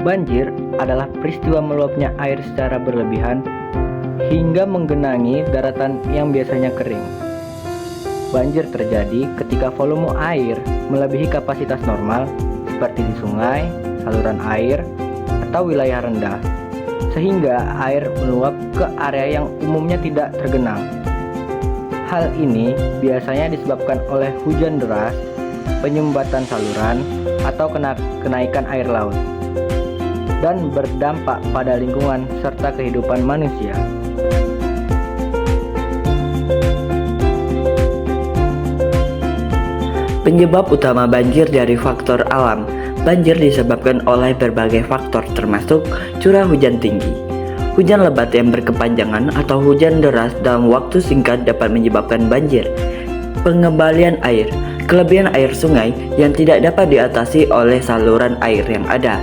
Banjir adalah peristiwa meluapnya air secara berlebihan hingga menggenangi daratan yang biasanya kering. Banjir terjadi ketika volume air melebihi kapasitas normal seperti di sungai, saluran air, atau wilayah rendah, sehingga air meluap ke area yang umumnya tidak tergenang. Hal ini biasanya disebabkan oleh hujan deras, penyumbatan saluran, atau kenaikan air laut, dan berdampak pada lingkungan serta kehidupan manusia. Penyebab utama banjir dari faktor alam. Banjir disebabkan oleh berbagai faktor termasuk curah hujan tinggi, hujan lebat yang berkepanjangan atau hujan deras dalam waktu singkat dapat menyebabkan banjir. Pengembalian air, kelebihan air sungai yang tidak dapat diatasi oleh saluran air yang ada.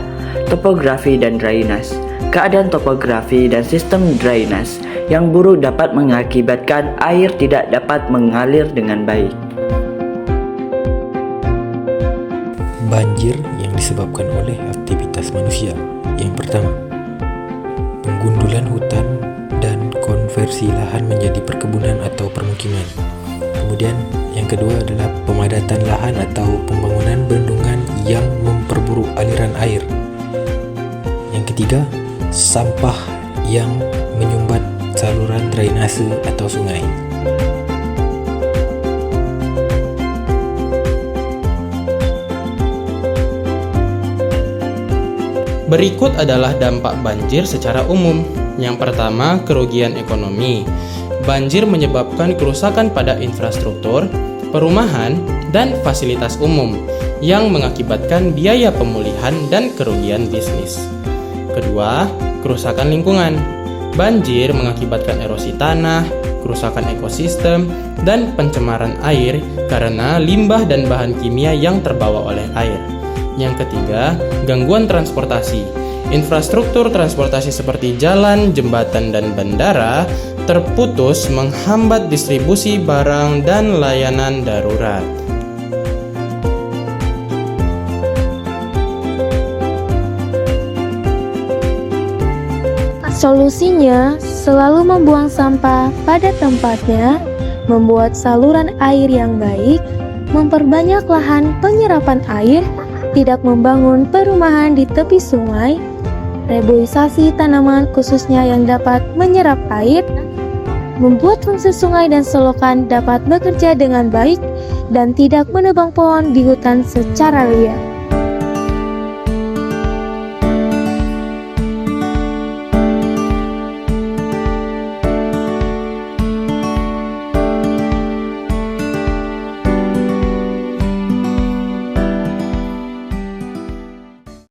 Topografi dan drainase. Keadaan topografi dan sistem drainase yang buruk dapat mengakibatkan air tidak dapat mengalir dengan baik. Banjir yang disebabkan oleh aktivitas manusia. Yang pertama, penggundulan hutan dan konversi lahan menjadi perkebunan atau permukiman. Kemudian yang kedua adalah pemadatan lahan atau pembangunan bendungan yang memperburuk aliran air. Yang ketiga, sampah yang menyumbat saluran drainase atau sungai. Berikut adalah dampak banjir secara umum. Yang pertama, kerugian ekonomi. Banjir menyebabkan kerusakan pada infrastruktur, perumahan, dan fasilitas umum yang mengakibatkan biaya pemulihan dan kerugian bisnis. Kedua, kerusakan lingkungan. Banjir mengakibatkan erosi tanah, kerusakan ekosistem, dan pencemaran air karena limbah dan bahan kimia yang terbawa oleh air. Yang ketiga, gangguan transportasi. Infrastruktur transportasi seperti jalan, jembatan, dan bandara terputus menghambat distribusi barang dan layanan darurat. Solusinya, selalu membuang sampah pada tempatnya, membuat saluran air yang baik, memperbanyak lahan penyerapan air, tidak membangun perumahan di tepi sungai, reboisasi tanaman khususnya yang dapat menyerap air, membuat fungsi sungai dan selokan dapat bekerja dengan baik, dan tidak menebang pohon di hutan secara liar.